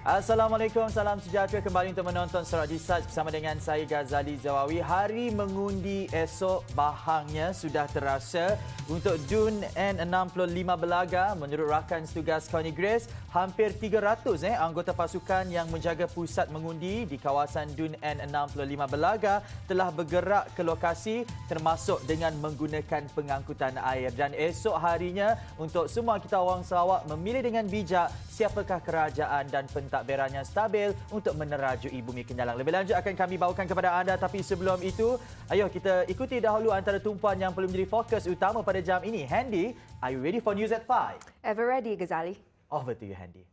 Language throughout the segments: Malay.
Assalamualaikum, salam sejahtera kembali untuk menonton Sarawak Research bersama dengan saya Ghazali Zawawi. Hari mengundi esok bahangnya sudah terasa untuk DUN N65 Belaga. Menurut rakan setugas Koni Grace, hampir 300 anggota pasukan yang menjaga pusat mengundi di kawasan DUN N65 Belaga telah bergerak ke lokasi termasuk dengan menggunakan pengangkutan air. Dan esok harinya untuk semua kita orang Sarawak memilih dengan bijak siapakah kerajaan dan pentadbirannya stabil untuk menerajui bumi Kenyalang. Lebih lanjut akan kami bawakan kepada anda, tapi sebelum itu, ayo kita ikuti dahulu antara tumpuan yang perlu menjadi fokus utama pada jam ini. Handy, are you ready for News at 5? Ever ready, Ghazali? Over to you, Handy.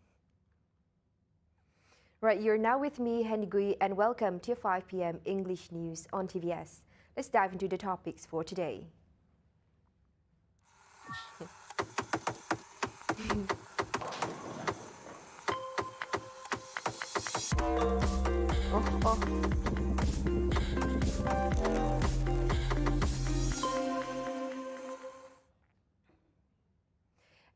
Right, you're now with me, Handy Gui, and welcome to 5 p.m. English News on TVS. Let's dive into the topics for today.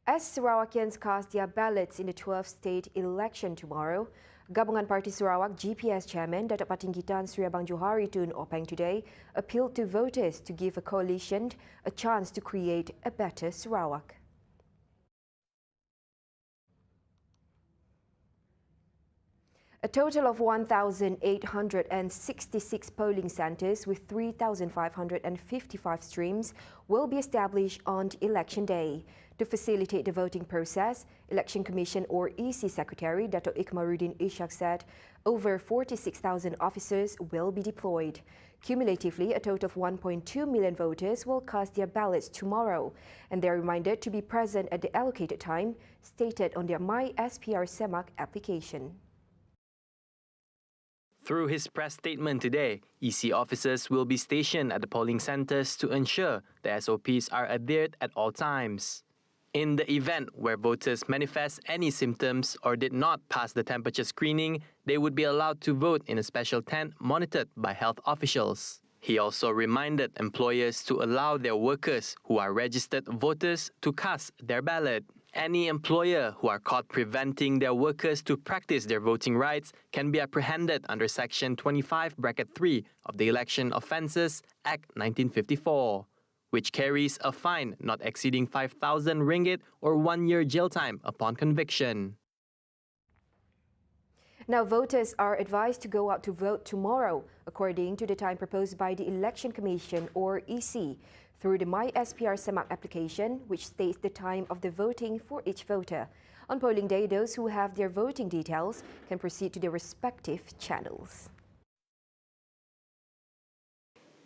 As Sarawakians cast their ballots in the 12th state election tomorrow, Gabungan Parti Sarawak GPS Chairman Datuk Patinggitan Sri ABANG JOHARI Tun Openg today appealed to voters to give a coalition a chance to create a better Sarawak. A total of 1,866 polling centres with 3,555 streams will be established on election day. To facilitate the voting process, Election Commission or EC Secretary Datuk Ikmaruddin Ishak said over 46,000 officers will be deployed. Cumulatively, a total of 1.2 million voters will cast their ballots tomorrow, and they are reminded to be present at the allocated time stated on their My SPR SARAWAK application. Through his press statement today, EC officers will be stationed at the polling centres to ensure the SOPs are adhered at all times. In the event where voters manifest any symptoms or did not pass the temperature screening, they would be allowed to vote in a special tent monitored by health officials. He also reminded employers to allow their workers who are registered voters to cast their ballot. Any employer who are caught preventing their workers to practice their voting rights can be apprehended under Section 25(3) of the Election Offences Act 1954, which carries a fine not exceeding 5,000 ringgit or 1 year jail time upon conviction. Now, voters are advised to go out to vote tomorrow, according to the time proposed by the Election Commission or EC, through the My SPR SARAWAK application, which states the time of the voting for each voter. On polling day, those who have their voting details can proceed to their respective channels.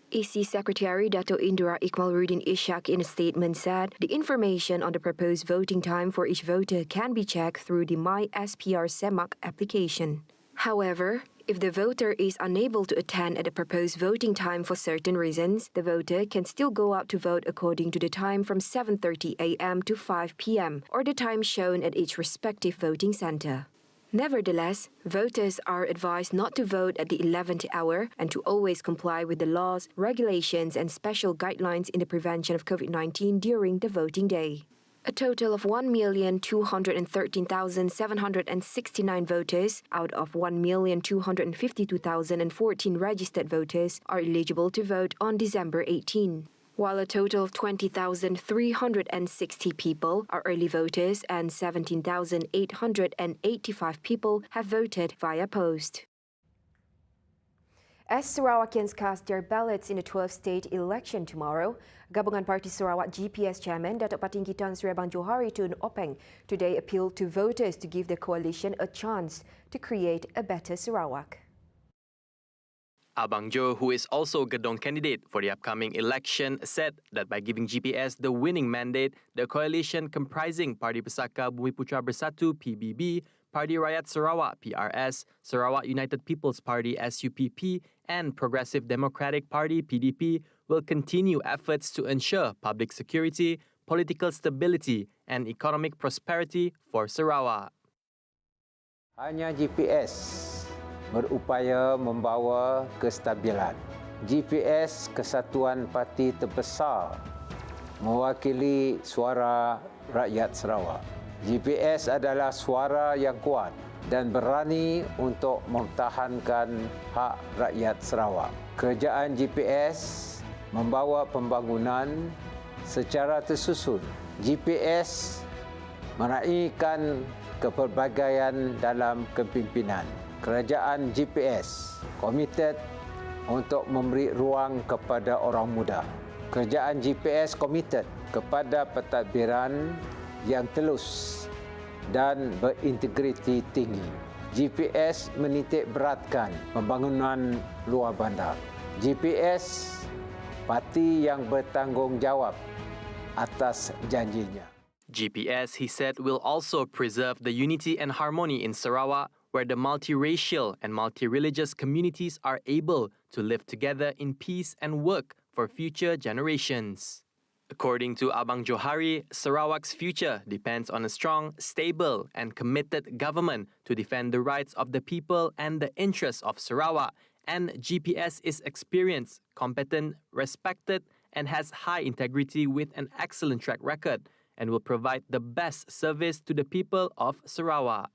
EC Secretary Dato' Indra Ikmaluddin Ishak in a statement said the information on the proposed voting time for each voter can be checked through the My SPR SARAWAK application. However, if the voter is unable to attend at the proposed voting time for certain reasons, the voter can still go out to vote according to the time from 7:30 a.m. to 5 p.m. or the time shown at each respective voting centre. Nevertheless, voters are advised not to vote at the 11th hour and to always comply with the laws, regulations and special guidelines in the prevention of COVID-19 during the voting day. A total of 1,213,769 voters out of 1,252,014 registered voters are eligible to vote on December 18. While a total of 20,360 people are early voters and 17,885 people have voted via post. As Sarawakians cast their ballots in the 12th state election tomorrow, Gabungan Parti Sarawak GPS Chairman Datuk Patinggitan Sri ABANG JOHARI Tun Openg today appealed to voters to give the coalition a chance to create a better Sarawak. Abang Jo, who is also Gedong candidate for the upcoming election, said that by giving GPS the winning mandate, the coalition comprising Parti Pesaka Bumiputra Bersatu (PBB), Parti Rakyat Sarawak (PRS), Sarawak United People's Party (SUPP), and Progressive Democratic Party (PDP) will continue efforts to ensure public security, political stability, and economic prosperity for Sarawak. Hanya GPS berupaya membawa kestabilan. GPS kesatuan parti terbesar mewakili suara rakyat Sarawak. GPS adalah suara yang kuat dan berani untuk mempertahankan hak rakyat Sarawak. Kerajaan GPS membawa pembangunan secara tersusun. GPS meraihkan kepelbagaian dalam kepimpinan. Kerajaan GPS komited untuk memberi ruang kepada orang muda. Kerajaan GPS komited kepada pentadbiran yang telus dan berintegriti tinggi. GPS menitik beratkan pembangunan luar bandar. GPS parti yang bertanggungjawab atas janjinya. GPS, he said, will also preserve the unity and harmony in Sarawak, where the multiracial and multi-religious communities are able to live together in peace and work for future generations. According to Abang Johari, Sarawak's future depends on a strong, stable and committed government to defend the rights of the people and the interests of Sarawak. And GPS is experienced, competent, respected and has high integrity with an excellent track record and will provide the best service to the people of Sarawak.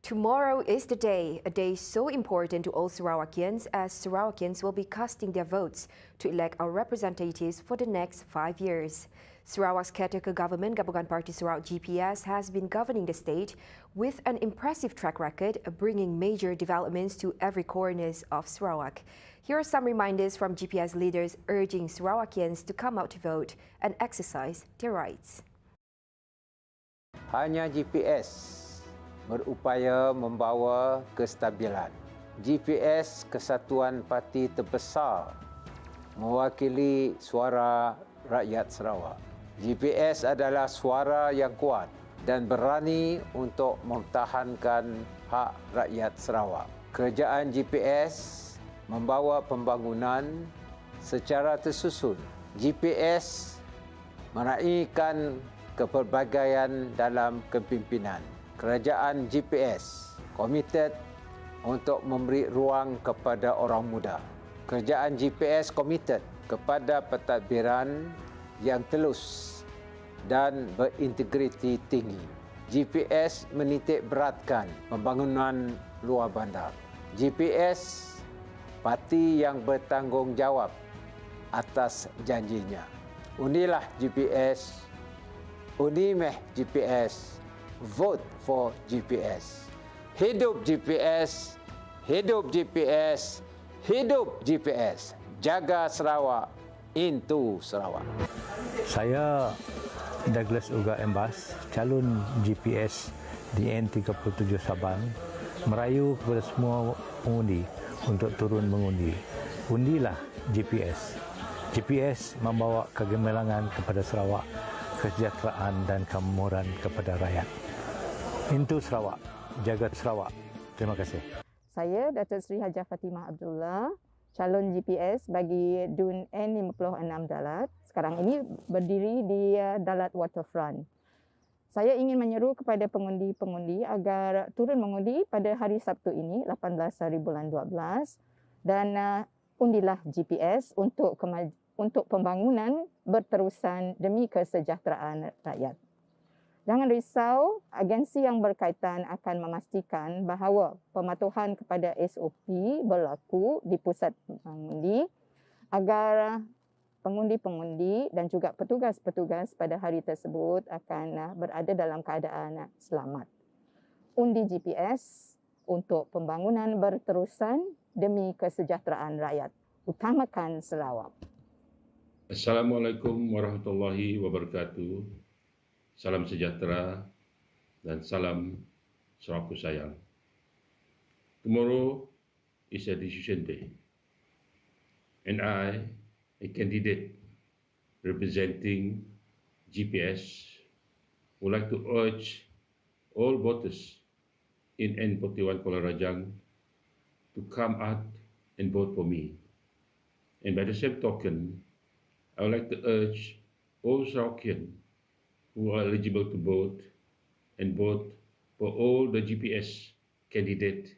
Tomorrow is the day, a day so important to all Sarawakians, as Sarawakians will be casting their votes to elect our representatives for the next 5 years. Sarawak's caretaker government, Gabungan Parti Sarawak GPS, has been governing the state with an impressive track record, bringing major developments to every corner of Sarawak. Here are some reminders from GPS leaders urging Sarawakians to come out to vote and exercise their rights. Hanya GPS berupaya membawa kestabilan. GPS kesatuan parti terbesar mewakili suara rakyat Sarawak. GPS adalah suara yang kuat dan berani untuk mempertahankan hak rakyat Sarawak. Kerajaan GPS membawa pembangunan secara tersusun. GPS meraihkan kepelbagaian dalam kepimpinan. Kerajaan GPS komited untuk memberi ruang kepada orang muda. Kerajaan GPS komited kepada pentadbiran yang telus dan berintegriti tinggi. GPS menitik beratkan pembangunan luar bandar. GPS parti yang bertanggungjawab atas janjinya. Undilah GPS, undi GPS, vote for GPS. Hidup GPS, hidup GPS, hidup GPS. Jaga Sarawak, into Sarawak. Saya Douglas Uga Embas, calon GPS di N37 Sabang, merayu kepada semua pengundi untuk turun mengundi. Undilah GPS. GPS membawa kegemilangan kepada Sarawak, kesejahteraan dan kemakmuran kepada rakyat. Into Sarawak, jaga Sarawak. Terima kasih. Saya Datuk Seri Hajah Fatimah Abdullah, calon GPS bagi DUN N56 Dalat. Sekarang ini berdiri di Dalat Waterfront. Saya ingin menyeru kepada pengundi-pengundi agar turun mengundi pada hari Sabtu ini, 18 hari bulan 12, dan undilah GPS untuk pembangunan berterusan demi kesejahteraan rakyat. Jangan risau, agensi yang berkaitan akan memastikan bahawa pematuhan kepada SOP berlaku di pusat mengundi agar pengundi-pengundi dan juga petugas-petugas pada hari tersebut akan berada dalam keadaan selamat. Undi GPS untuk pembangunan berterusan demi kesejahteraan rakyat. Utamakan Sarawak. Assalamualaikum warahmatullahi wabarakatuh. Salam sejahtera dan salam Sarawakku sayang. Tomorrow is a decision day. And I, a candidate representing GPS, would like to urge all voters in N41 Kuala Rajang to come out and vote for me. And by the same token, I would like to urge all Sarawakians who are eligible to vote and vote for all the GPS candidates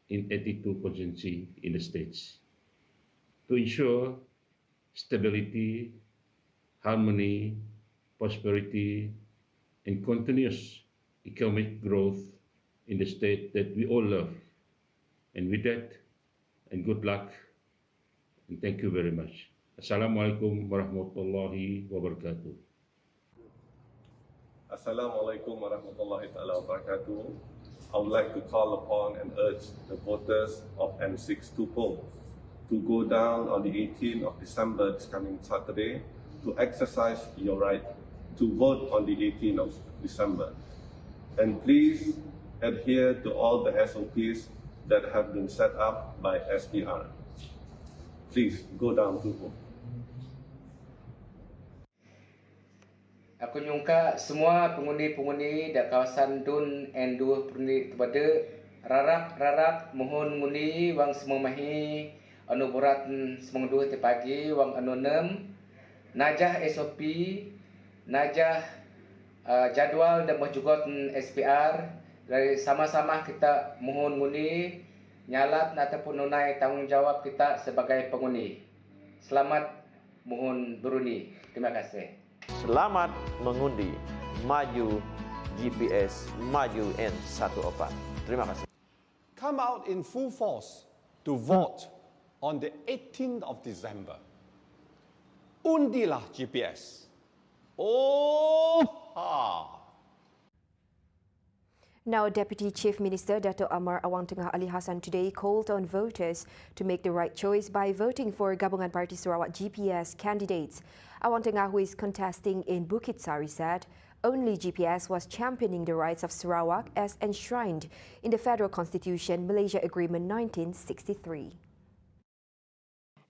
in 82 constituencies in the states to ensure stability, harmony, prosperity, and continuous economic growth in the state that we all love. And with that, and good luck, and thank you very much. Assalamualaikum warahmatullahi wabarakatuh. Assalamualaikum warahmatullahi wabarakatuh. I would like to call upon and urge the voters of M6 Tupong to go down on the 18th of December, this coming Saturday, to exercise your right to vote on the 18th of December. And please adhere to all the SOPs that have been set up by SPR. Please go down to vote. Aku nyungka semua pengundi-pengundi di kawasan Dun N2 perni kepada rarak mohon ngundi wang semua mahi anu berat semua dua ti pagi wang anu 6 najah SOP najah jadual dan juga SPR dari sama-sama kita mohon ngundi nyalat ataupun nunai tanggungjawab kita sebagai pengundi. Selamat mohon berundi. Terima kasih. Selamat mengundi, maju GPS, maju N14. Terima kasih. Come out in full force to vote on the 18th of December. Undilah GPS. Oh, ha! Now, Deputy Chief Minister Dato' Amar Awang Tengah Ali Hassan today called on voters to make the right choice by voting for Gabungan Parti Sarawak GPS candidates. Awang Tengah, who is contesting in Bukit Sari, said only GPS was championing the rights of Sarawak as enshrined in the Federal Constitution Malaysia Agreement 1963.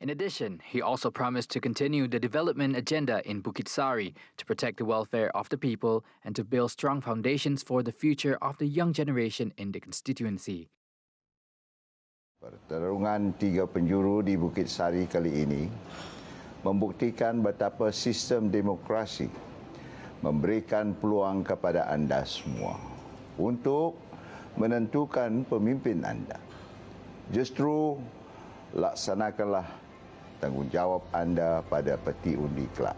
In addition, he also promised to continue the development agenda in Bukit Sari to protect the welfare of the people and to build strong foundations for the future of the young generation in the constituency. Pertarungan tiga penjuru di Bukit Sari kali ini membuktikan betapa sistem demokrasi memberikan peluang kepada anda semua untuk menentukan pemimpin anda. Justru laksanakanlah tanggungjawab anda pada peti undi kelab.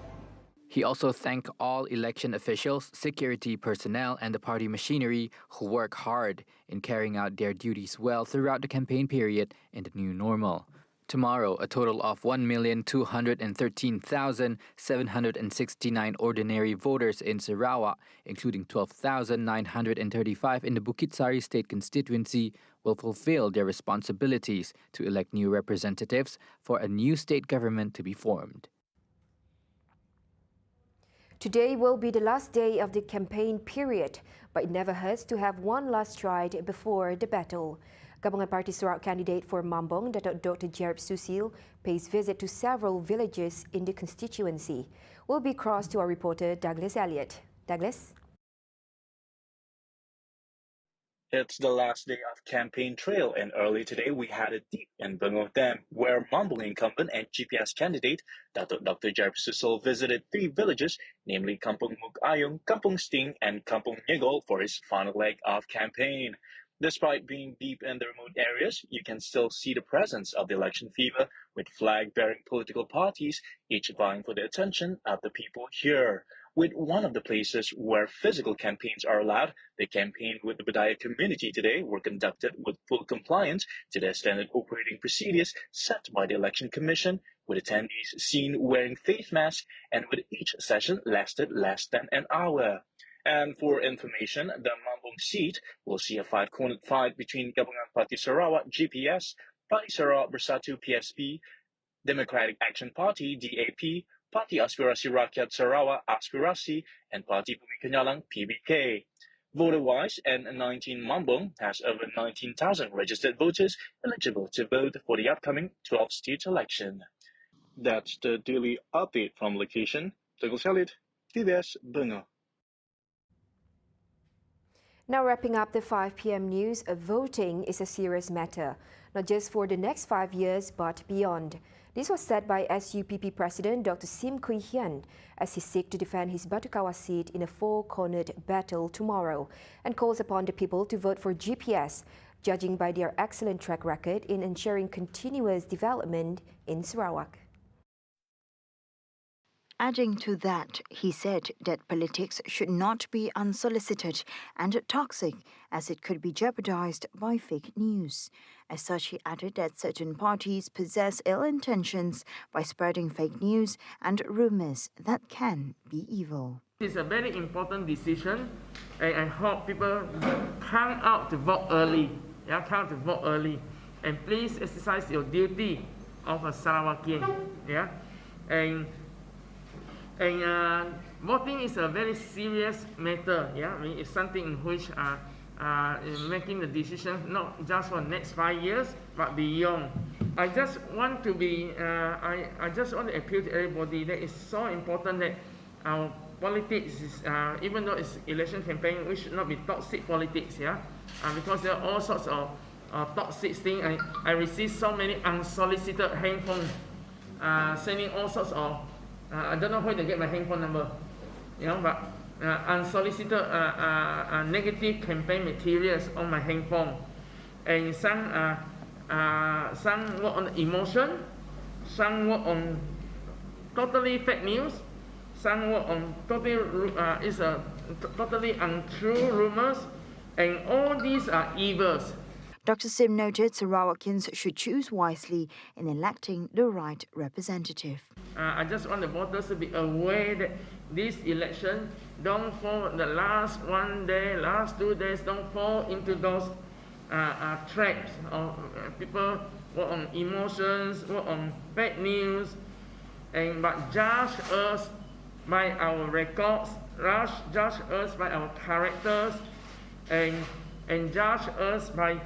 He also thanked all election officials, security personnel and the party machinery who work hard in carrying out their duties well throughout the campaign period in the new normal. Tomorrow, a total of 1,213,769 ordinary voters in Sarawak, including 12,935 in the Bukit Sari State constituency, will fulfill their responsibilities to elect new representatives for a new state government to be formed. Today will be the last day of the campaign period, but it never hurts to have one last stride before the battle. Gabungan Parti Sarawak candidate for Mambong, Dr. Jerib Susil, pays visit to several villages in the constituency. We'll be crossed to our reporter Douglas Elliott. Douglas? It's the last day of campaign trail, and early today we had it deep in BENGOH Dam, where Mambong incumbent and GPS candidate Dr. Jerib Susil visited 3 villages, namely Kampung Mug Ayung, Kampung Sting, and Kampung Nyegol for his final leg of campaign. Despite being deep in the remote areas, you can still see the presence of the election fever, with flag-bearing political parties each vying for the attention of the people here. With one of the places where physical campaigns are allowed, the campaign with the Budaya community today were conducted with full compliance to the standard operating procedures set by the Election Commission, with attendees seen wearing face masks, and with each session lasted less than an hour. And for information, the Mambong seat will see a 5-cornered fight between Gabungan Parti Sarawak GPS, Parti Sarawak Bersatu PSP, Democratic Action Party DAP, Parti Aspirasi Rakyat Sarawak Aspirasi, and Parti Bumi Kenyalang PBK. Voter-wise, N19 Mambong has over 19,000 registered voters eligible to vote for the upcoming 12th state election. That's the daily update from location. Douglas Elliott, TVS, BENGOH. Now wrapping up the 5 p.m. news, voting is a serious matter, not just for the next 5 years, but beyond. This was said by SUPP President Dr. Sim Kui Hian as he seeks to defend his Batukawa seat in a 4-cornered battle tomorrow and calls upon the people to vote for GPS, judging by their excellent track record in ensuring continuous development in Sarawak. Adding to that, he said that politics should not be unsolicited and toxic, as it could be jeopardized by fake news. As such, he added that certain parties possess ill intentions by spreading fake news and rumors that can be evil. It's a very important decision, and I hope people come out to vote early. Yeah, come to vote early, and please exercise your duty of a Sarawakian. Yeah, and voting is a very serious matter. Yeah, I mean it's something in which making the decision not just for next 5 years but beyond. I just want to be. I just want to appeal to everybody that it's so important that our politics is, even though it's election campaign, we should not be toxic politics, yeah, because there are all sorts of toxic things. I receive so many unsolicited handphones sending all sorts of, I don't know where they get my handphone number, you know, but unsolicited negative campaign materials on my handphone, and some work on emotion, some work on totally fake news. Some work on totally untrue rumors, and all these are evils. Dr. Sim noted Sarawakians should choose wisely in electing the right representative. I just want the voters to be aware that this election don't fall the last 1 day, last 2 days, don't fall into those traps of people work on emotions, work on fake news, but judge us by our records, judge us by our characters, and judge us by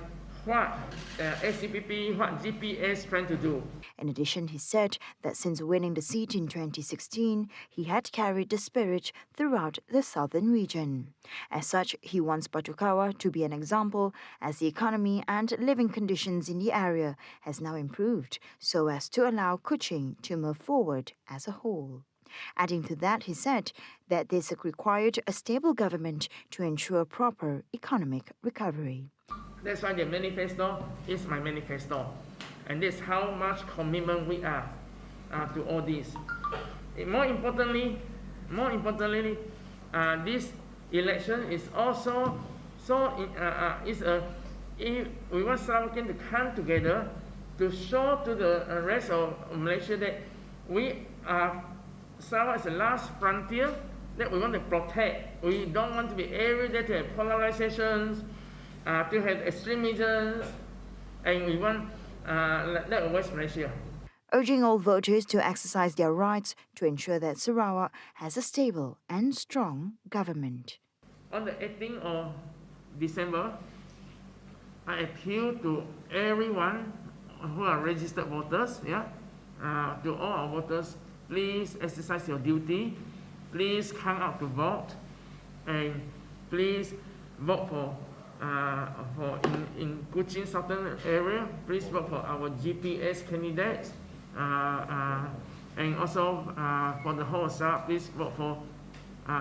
what SCPP, what GPS trying to do. In addition, he said that since winning the seat in 2016, he had carried the spirit throughout the southern region. As such, he wants Batukawa to be an example, as the economy and living conditions in the area has now improved so as to allow Kuching to move forward as a whole. Adding to that, he said that this required a stable government to ensure proper economic recovery. That's why the manifesto is my manifesto. And this is how much commitment we are to all this. More importantly, this election is also we want Sarawakians to come together to show to the rest of Malaysia that we are Sarawak is the last frontier that we want to protect. We don't want to be every day to have polarizations, to have extremisms, and we want that West Malaysia. Urging all voters to exercise their rights to ensure that Sarawak has a stable and strong government. On the 18th of December, I appeal to everyone who are registered voters, to all our voters, please exercise your duty, please come out to vote, and please vote for in Kuching Southern area, please vote for our GPS candidates, and also for the whole Sarawak, please vote for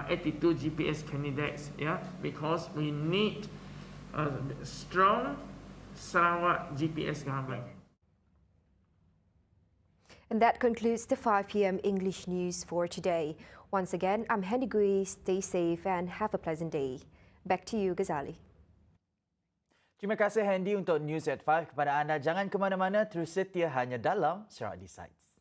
82 GPS candidates, because we need a strong Sarawak GPS government. And that concludes the 5 p.m. English news for today. Once again, I'm Henny Gui. Stay safe and have a pleasant day. Back to you, Ghazali. Terima kasih Handy untuk News at 5. Kepada anda, jangan ke mana-mana, terus setia hanya dalam Sarawak Decides.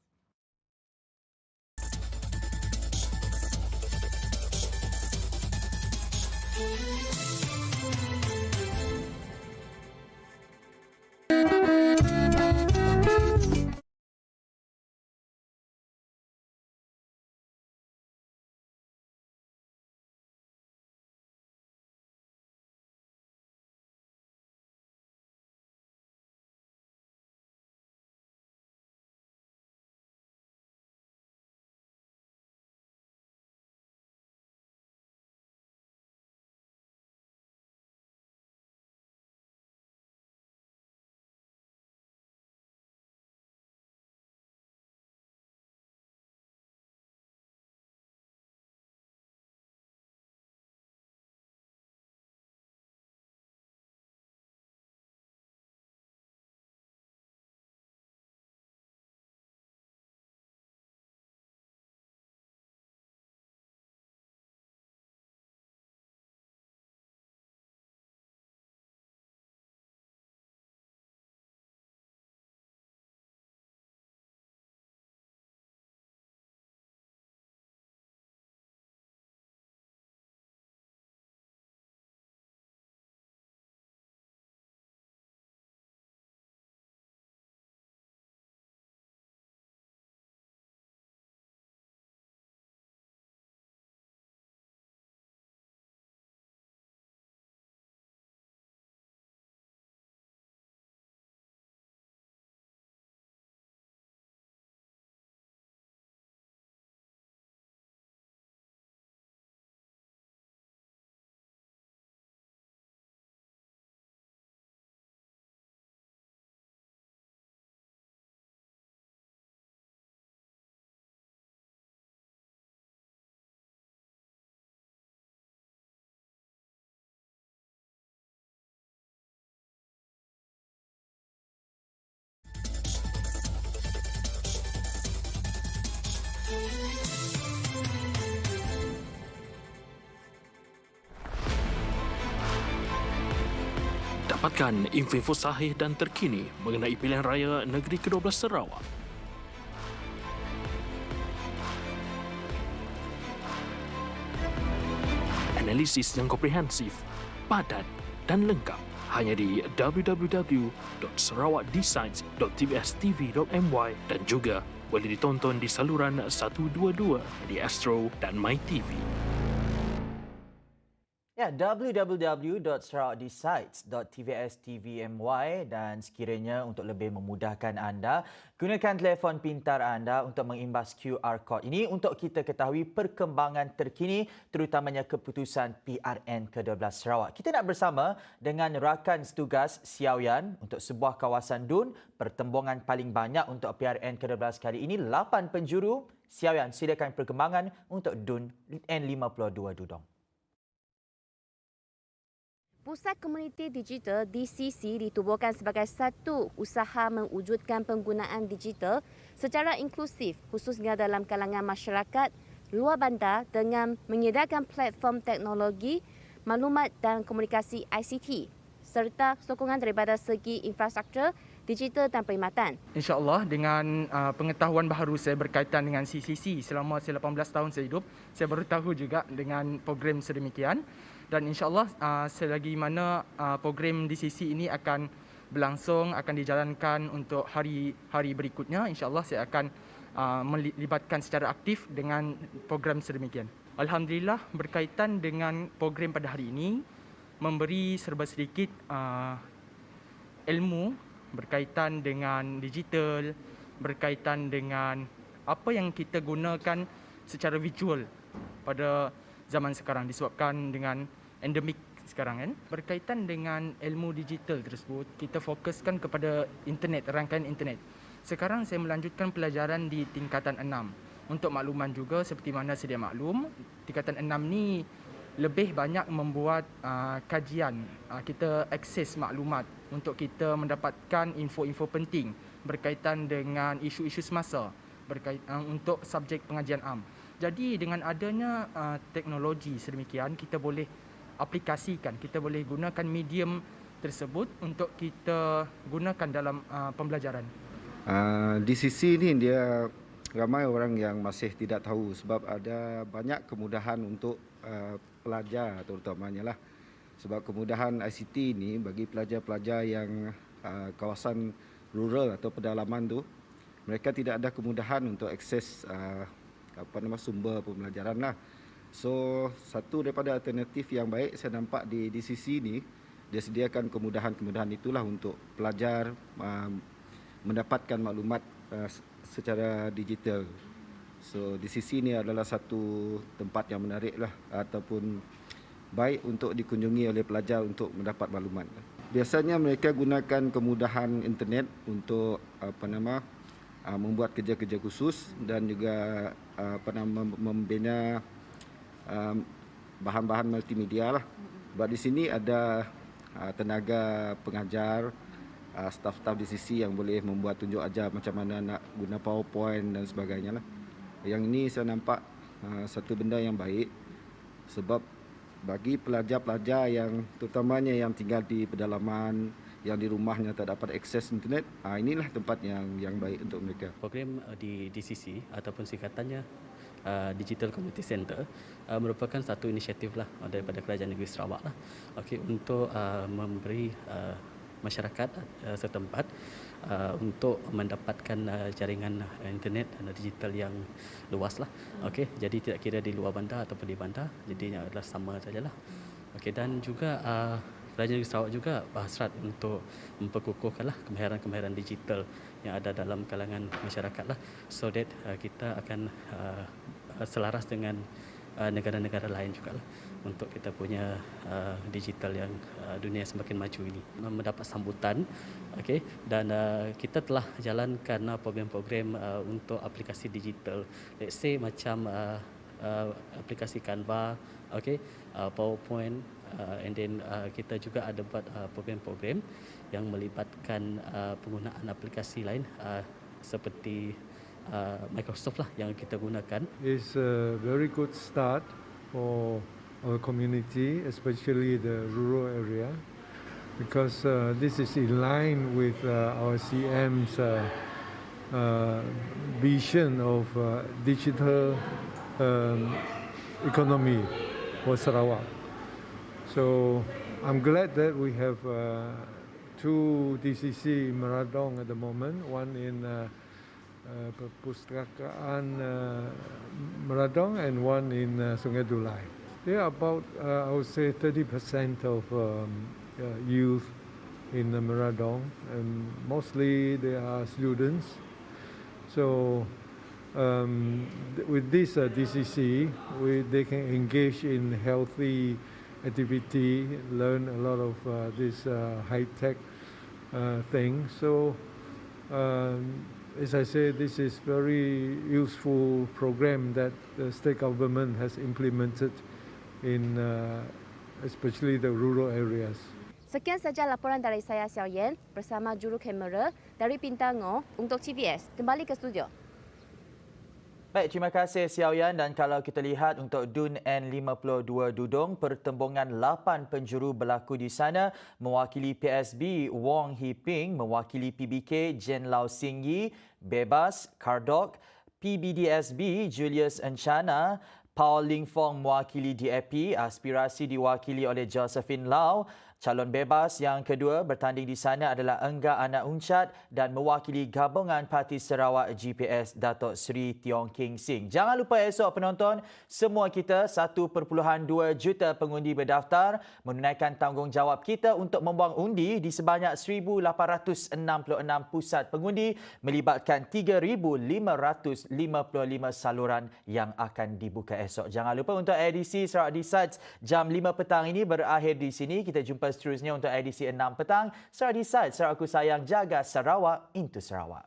Dapatkan info-info sahih dan terkini mengenai pilihan raya negeri ke-12 Sarawak. Analisis yang komprehensif, padat dan lengkap hanya di www.sarawakdecides.tvsTVMY dan juga boleh ditonton di saluran 122 di Astro dan MyTV. Ya, www.sarawakdecides.tvsTVMY dan sekiranya untuk lebih memudahkan anda, gunakan telefon pintar anda untuk mengimbas QR Code ini untuk kita ketahui perkembangan terkini terutamanya keputusan PRN ke-12 Sarawak. Kita nak bersama dengan rakan setugas Siawian untuk sebuah kawasan DUN, pertembungan paling banyak untuk PRN ke-12 kali ini, 8 penjuru. Siawian, silakan perkembangan untuk DUN N52 Dudong. Pusat Komuniti Digital DCC ditubuhkan sebagai satu usaha mewujudkan penggunaan digital secara inklusif khususnya dalam kalangan masyarakat luar bandar dengan menyediakan platform teknologi, maklumat dan komunikasi ICT serta sokongan daripada segi infrastruktur digital dan perkhidmatan. InsyaAllah dengan pengetahuan baharu saya berkaitan dengan CCC selama 18 tahun saya hidup, saya baru tahu juga dengan program sedemikian. Dan insyaAllah selagi mana program DCC ini akan berlangsung, akan dijalankan untuk hari-hari berikutnya, insyaAllah saya akan melibatkan secara aktif dengan program sedemikian. Alhamdulillah berkaitan dengan program pada hari ini, memberi serba sedikit ilmu berkaitan dengan digital, berkaitan dengan apa yang kita gunakan secara visual pada zaman sekarang disebabkan dengan endemik sekarang kan. Berkaitan dengan ilmu digital tersebut, kita fokuskan kepada internet, rangkaian internet. Sekarang saya melanjutkan pelajaran di tingkatan 6. Untuk makluman juga seperti mana sedia maklum, tingkatan 6 ni lebih banyak membuat kajian. Kita akses maklumat untuk kita mendapatkan info-info penting berkaitan dengan isu-isu semasa untuk subjek pengajian am. Jadi dengan adanya teknologi sedemikian, kita boleh aplikasikan, kita boleh gunakan medium tersebut untuk kita gunakan dalam pembelajaran. DCC ni dia ramai orang yang masih tidak tahu sebab ada banyak kemudahan untuk pelajar terutamanya lah. Sebab kemudahan ICT ni bagi pelajar-pelajar yang kawasan rural atau pedalaman tu, mereka tidak ada kemudahan untuk akses sumber pembelajaran lah. So satu daripada alternatif yang baik saya nampak di DCC ni, dia sediakan kemudahan-kemudahan itulah untuk pelajar mendapatkan maklumat secara digital. So DCC ni adalah satu tempat yang menarik lah ataupun baik untuk dikunjungi oleh pelajar untuk mendapat maklumat. Biasanya mereka gunakan kemudahan internet untuk membuat kerja-kerja khusus dan juga membina bahan-bahan multimedia lah. Sebab di sini ada tenaga pengajar, staf-staf DCC yang boleh membuat tunjuk ajar macam mana nak guna PowerPoint dan sebagainya lah. Yang ini saya nampak satu benda yang baik sebab bagi pelajar-pelajar yang terutamanya yang tinggal di pedalaman, yang di rumahnya tak dapat akses internet, inilah tempat yang baik untuk mereka. Program di DCC ataupun singkatannya Digital Community Center merupakan satu inisiatif lah daripada Kerajaan Negeri Sarawak lah, untuk memberi masyarakat setempat untuk mendapatkan jaringan internet dan digital yang luas lah. Jadi tidak kira di luar bandar ataupun di bandar, jadinya adalah sama sajalah. Dan juga Kerajaan Negeri Sarawak juga berhasrat untuk memperkukuhkanlah kemahiran-kemahiran digital yang ada dalam kalangan masyarakat lah, so that kita akan selaras dengan negara-negara lain juga lah untuk kita punya digital yang dunia semakin maju ini mendapat sambutan. Dan kita telah jalankan program-program untuk aplikasi digital, let's say macam aplikasi Canva, PowerPoint, and then kita juga ada buat program-program yang melibatkan penggunaan aplikasi lain seperti Microsoft lah yang kita gunakan. It's a very good start for our community, especially the rural area. because this is in line with our CM's vision of digital economy for Sarawak. So I'm glad that we have two DCC in Meradong at the moment, one in Perpustakaan Meradong and one in Sungai Dulai. They are about, I would say, 30% of youth in Meradong, and mostly they are students. So with this DCC, they can engage in healthy activity, learn a lot of this high-tech things. So as I say, this is very useful program that the state government has implemented in especially the rural areas. Sekian saja laporan dari saya, Xiao Yan, bersama juru kamera dari Pintango untuk TVS. Kembali ke studio. Baik, terima kasih Xiao Yan, dan kalau kita lihat untuk DUN N52 Dudong, pertembungan 8 penjuru berlaku di sana. Mewakili PSB, Wong Hee Ping, mewakili PBK, Jen Lau Sing Yi, Bebas, Kardok, PBDSB, Julius Encana, Paul Ling Fong mewakili DAP, aspirasi diwakili oleh Josephine Lau. Calon bebas yang kedua bertanding di sana adalah Enggar Anak Uncat dan mewakili gabungan Parti Sarawak GPS Datuk Seri Tiong King Sing. Jangan lupa esok penonton, semua kita 1.2 juta pengundi berdaftar menunaikan tanggungjawab kita untuk membuang undi di sebanyak 1,866 pusat pengundi melibatkan 3,555 saluran yang akan dibuka esok. Jangan lupa untuk edisi Sarawak Decides jam 5 petang ini berakhir di sini. Kita jumpa seterusnya untuk edisi 6 petang. Sarawak Decides, Sarawakku sayang, jaga Sarawak into Sarawak.